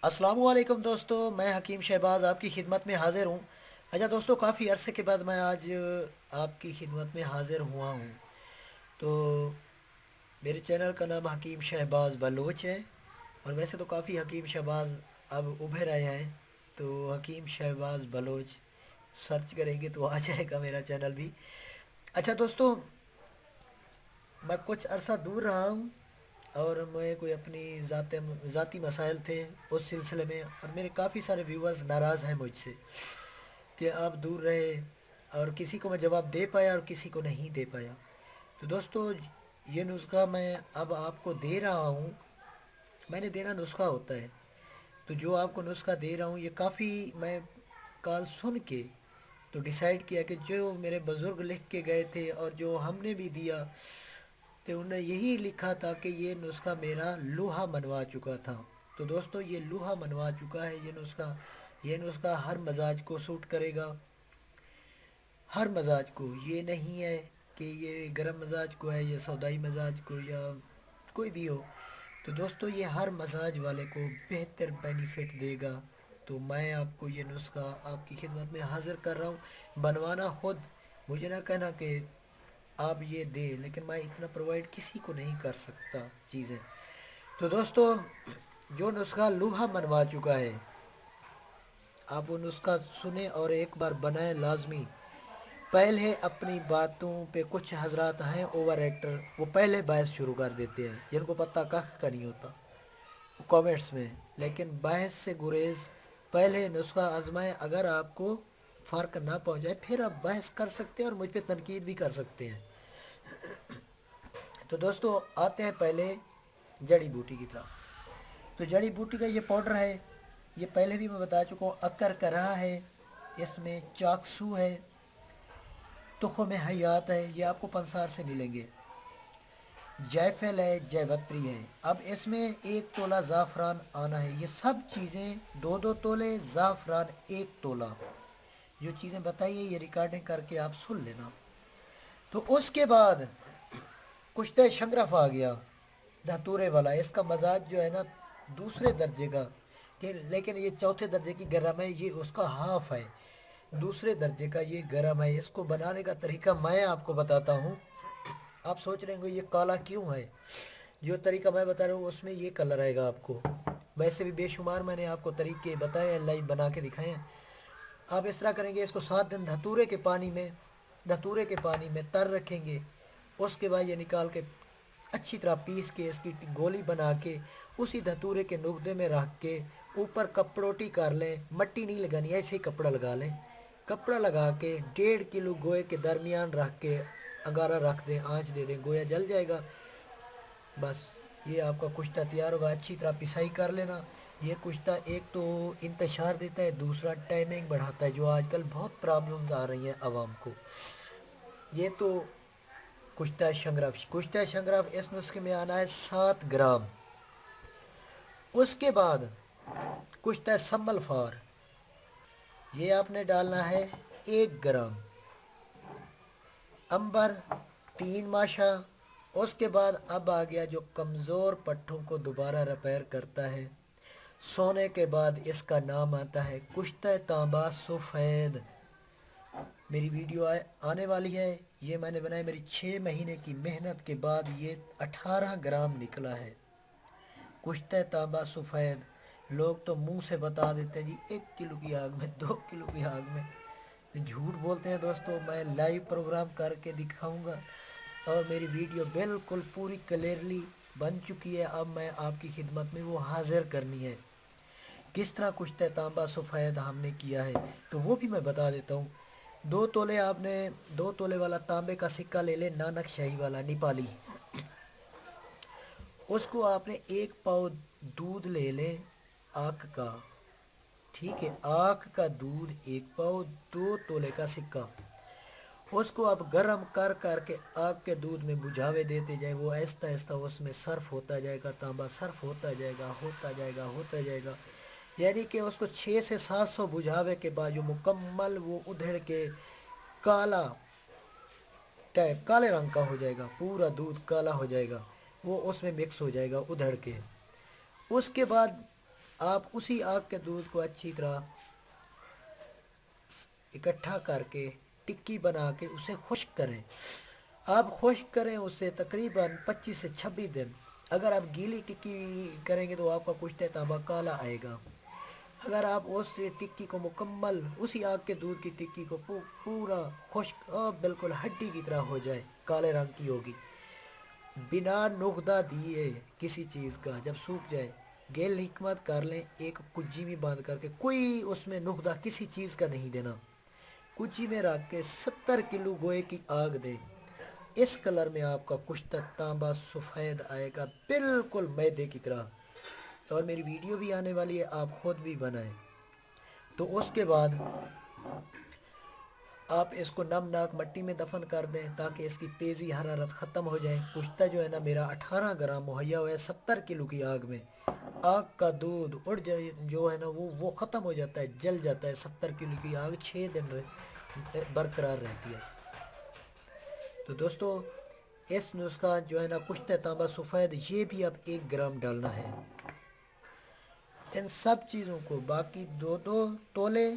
अस्सलामुअलैकुम दोस्तों, मैं हकीम शहबाज आपकी खिदमत में हाज़िर हूँ। अच्छा दोस्तों, काफ़ी अरसे के बाद मैं आज आपकी खिदमत में हाज़िर हुआ हूँ। तो मेरे चैनल का नाम हकीम शहबाज बलोच है। और वैसे तो काफ़ी हकीम शहबाज अब उभर आए हैं। तो हकीम शहबाज बलोच सर्च करेंगे तो आ जाएगा मेरा चैनल भी। अच्छा दोस्तों, मैं कुछ अरसा दूर रहा हूँ और मैं कोई अपनी ज़ाती मसाइल थे उस सिलसिले में, और मेरे काफ़ी सारे व्यूअर्स नाराज़ हैं मुझसे कि आप दूर रहे, और किसी को मैं जवाब दे पाया और किसी को नहीं दे पाया। तो दोस्तों, ये नुस्खा मैं अब आपको दे रहा हूँ। मैंने देना नुस्खा होता है, तो जो आपको नुस्खा दे रहा हूँ ये काफ़ी मैं कॉल सुन के तो डिसाइड किया कि जो मेरे बुज़ुर्ग लिख के गए थे और जो हमने भी दिया, तो उन्होंने यही लिखा था कि ये नुस्खा मेरा लोहा मनवा चुका था। तो दोस्तों, ये लोहा मनवा चुका है ये नुस्खा हर मजाज को सूट करेगा। हर मजाज को, ये नहीं है कि ये गर्म मजाज को है या सौदाई मजाज को या कोई भी हो। तो दोस्तों, ये हर मजाज वाले को बेहतर बेनिफिट देगा। तो मैं आपको ये नुस्खा आपकी खिदमत में हाज़िर कर रहा हूँ। बनवाना खुद, मुझे ना कहना कि आप ये दे, लेकिन मैं इतना प्रोवाइड किसी को नहीं कर सकता चीज़ें। तो दोस्तों, जो नुस्खा लोहा मनवा चुका है, आप वो नुस्खा सुने और एक बार बनाएं लाजमी। पहले अपनी बातों पे कुछ हजरात हैं ओवर एक्टर, वो पहले बहस शुरू कर देते हैं जिनको पता कख का नहीं होता, वो कमेंट्स में। लेकिन बहस से गुरेज, पहले नुस्खा आजमाएं। अगर आपको फ़र्क ना पहुंचे फिर आप बहस कर सकते हैं और मुझ पे तनकीद भी कर सकते हैं। तो दोस्तों, आते हैं पहले जड़ी बूटी की तरफ। तो जड़ी बूटी का ये पाउडर है, ये पहले भी मैं बता चुका हूँ। अक्कर करहा है, इसमें चाकसू है, तुखम हयात है, ये आपको पंसार से मिलेंगे। जायफल है, जयवत्री है। अब इसमें 1 तोला ज़ाफ़रान आना है। ये सब चीज़ें 2-2 तोले, ज़ाफ़रान 1 तोला। जो चीज़ें बताई है ये रिकॉर्डिंग करके आप सुन लेना। तो उसके बाद कुश्ते शंगरफ आ गया, धतूरे वाला। इसका मजाज जो है ना दूसरे दर्जे का, कि लेकिन ये चौथे दर्जे की गरम है, ये उसका हाफ है। दूसरे दर्जे का ये गरम है। इसको बनाने का तरीका मैं आपको बताता हूँ। आप सोच रहे होंगे ये काला क्यों है। जो तरीका मैं बता रहा हूँ उसमें ये कलर आएगा आपको। वैसे भी बेशुमार मैंने आपको तरीके बताए हैं, लाइव बना के दिखाए हैं। आप इस तरह करेंगे, इसको 7 दिन धतूरे के पानी में तर रखेंगे। उसके बाद ये निकाल के अच्छी तरह पीस के इसकी गोली बना के उसी धतूरे के नुकदे में रख के ऊपर कपड़ोटी कर लें। मट्टी नहीं लगानी, ऐसे ही कपड़ा लगा लें। कपड़ा लगा के 1.5 किलो गोए के दरमियान रख के अंगारा रख दें, आंच दे दें, गोया जल जाएगा। बस, ये आपका कुश्ता तैयार होगा। अच्छी तरह पिसाई कर लेना। ये कुश्ता एक तो इंतशार देता है, दूसरा टाइमिंग बढ़ाता है, जो आजकल बहुत प्रॉब्लम्स आ रही हैं आवाम को। ये तो कुश्ता शंगरफ इस नुस्खे में आना है 7 ग्राम। उसके बाद कुश्ता सम्मल फार, ये आपने डालना है 1 ग्राम। अंबर 3 माशा। उसके बाद अब आ गया जो कमज़ोर पट्टों को दोबारा रिपेयर करता है। सोने के बाद इसका नाम आता है कुश्ता तांबा सफ़ेद। मेरी वीडियो आने वाली है। ये मैंने बनाई मेरी 6 महीने की मेहनत के बाद, ये 18 ग्राम निकला है कुश्ता तांबा सफ़ेद। लोग तो मुंह से बता देते हैं जी 1 किलो की आग में, 2 किलो की आग में। तो झूठ बोलते हैं दोस्तों। मैं लाइव प्रोग्राम करके दिखाऊंगा और मेरी वीडियो बिल्कुल पूरी क्लियरली बन चुकी है। अब मैं आपकी खिदमत में वो हाजिर करनी है। किस तरह कुश्ता तांबा सफ़ेद हमने किया है तो वो भी मैं बता देता हूँ। 2 तोले आपने 2 तोले वाला तांबे का सिक्का ले ले, नानक शाही वाला नेपाली। उसको आपने 1 पाव दूध ले ले, आक का। ठीक है, आक का दूध 1 पाव, 2 तोले का सिक्का। उसको आप गर्म कर कर के आग के दूध में बुझावे देते जाए। वो ऐसा ऐसा उसमें सर्फ होता जाएगा, तांबा सर्फ होता जाएगा, होता जाएगा, होता जाएगा। यानी कि उसको 600 से 700 बुझावे के बाद जो मुकम्मल वो उधड़ के काला टाइप काले रंग का हो जाएगा, पूरा दूध काला हो जाएगा, वो उसमें मिक्स हो जाएगा उधड़ के। उसके बाद آپ اسی آگ کے دودھ کو اچھی طرح اکٹھا کر کے ٹکی بنا کے اسے خشک کریں. آپ خشک کریں اسے تقریباً 25 سے 26 دن. اگر آپ گیلی ٹکی کریں گے تو آپ کا کشتہ تانبا کالا آئے گا. اگر آپ اس ٹکی کو مکمل اسی آگ کے دودھ کی ٹکی کو پورا خشک بالکل ہڈی کی طرح ہو جائے، کالے رنگ کی ہوگی، بنا نقدہ دیے کسی چیز کا، جب سوکھ جائے گیل حکمت کر لیں، ایک کجی میں باندھ کر کے، کوئی اس میں نقدہ کسی چیز کا نہیں دینا، کجی میں رکھ کے 70 کلو گوئے کی آگ دیں. اس کلر میں آپ کا کشتہ تانبا سفید آئے گا، بالکل میدے کی طرح. اور میری ویڈیو بھی آنے والی ہے، آپ خود بھی بنائیں. تو اس کے بعد آپ اس کو نمناک مٹی میں دفن کر دیں تاکہ اس کی تیزی حرارت ختم ہو جائے. کشتہ جو ہے نا میرا 18 گرام مہیا ہوا ہے 70 کلو کی آگ میں. آگ کا دودھ اڑ جائے جو ہے نا وہ ختم ہو جاتا ہے، جل جاتا ہے. 70 کلو کی آگ 6 دن برقرار رہتی ہے. تو دوستو اس نسخہ جو ہے نا کشتہ تانبا سفید، یہ بھی اب 1 گرام ڈالنا ہے. ان سب چیزوں کو باقی دو تولے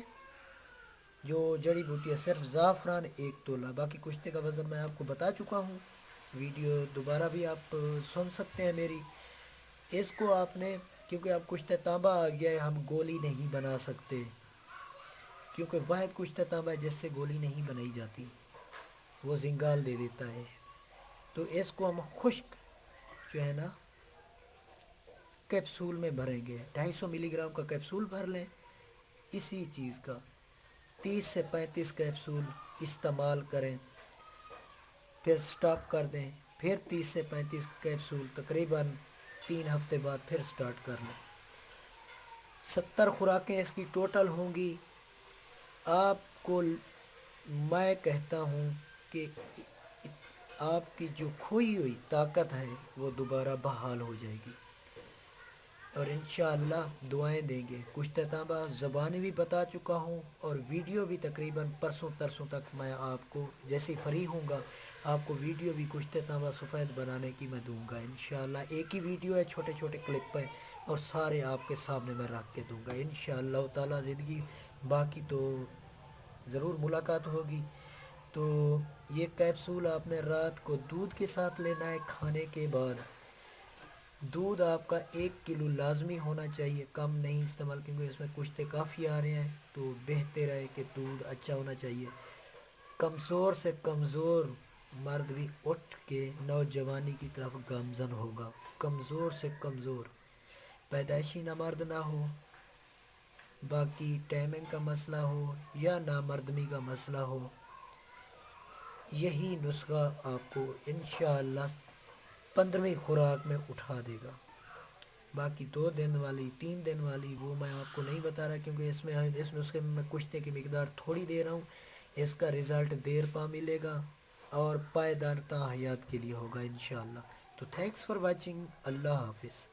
جو جڑی بوٹی ہے، صرف زعفران 1 تولہ، باقی کشتے کا وزن میں آپ کو بتا چکا ہوں. ویڈیو دوبارہ بھی آپ سن سکتے ہیں میری. اس کو آپ نے، کیونکہ اب کشتہ تانبا آ گیا ہے، ہم گولی نہیں بنا سکتے کیونکہ واحد کشتہ تانبا ہے جس سے گولی نہیں بنائی جاتی، وہ زنگال دے دیتا ہے. تو اس کو ہم خشک جو ہے نا کیپسول میں بھریں گے. 250 ملی گرام کا کیپسول بھر لیں. اسی چیز کا 30 سے 35 کیپسول استعمال کریں، پھر سٹاپ کر دیں. پھر 30 سے 35 کیپسول تقریباً 3 ہفتے بعد پھر سٹارٹ کر لیں. 70 خوراکیں اس کی ٹوٹل ہوں گی. آپ کو میں کہتا ہوں کہ آپ کی جو کھوئی ہوئی طاقت ہے وہ دوبارہ بحال ہو جائے گی، اور انشاءاللہ دعائیں دیں گے. کشتہ تانبا زبانی بھی بتا چکا ہوں، اور ویڈیو بھی تقریباً پرسوں ترسوں تک میں آپ کو جیسے فری ہوں گا آپ کو ویڈیو بھی کشتہ تانبا سفید بنانے کی میں دوں گا. انشاءاللہ ایک ہی ویڈیو ہے، چھوٹے چھوٹے کلپ ہیں، اور سارے آپ کے سامنے میں رکھ کے دوں گا انشاءاللہ تعالی. زندگی باقی تو ضرور ملاقات ہوگی. تو یہ کیپسول آپ نے رات کو دودھ کے ساتھ لینا ہے. کھانے کے بعد دودھ آپ کا 1 کلو لازمی ہونا چاہیے، کم نہیں استعمال، کیونکہ اس میں کشتے کافی آ رہے ہیں تو بہتر ہے کہ دودھ اچھا ہونا چاہیے. کمزور سے کمزور مرد بھی اٹھ کے نوجوانی کی طرف گامزن ہوگا. کمزور سے کمزور پیدائشی نامرد نہ ہو، باقی ٹائمنگ کا مسئلہ ہو یا نامردمی کا مسئلہ ہو، یہی نسخہ آپ کو انشاءاللہ 15ویں خوراک میں اٹھا دے گا. باقی 2 دن والی 3 دن والی وہ میں آپ کو نہیں بتا رہا، کیونکہ اس نسخے میں کشتے کی مقدار تھوڑی دے رہا ہوں. اس کا رزلٹ دیر پا ملے گا اور پائیدار تا حیات کے لیے ہوگا انشاءاللہ. تو تھینکس فار واچنگ. اللہ حافظ.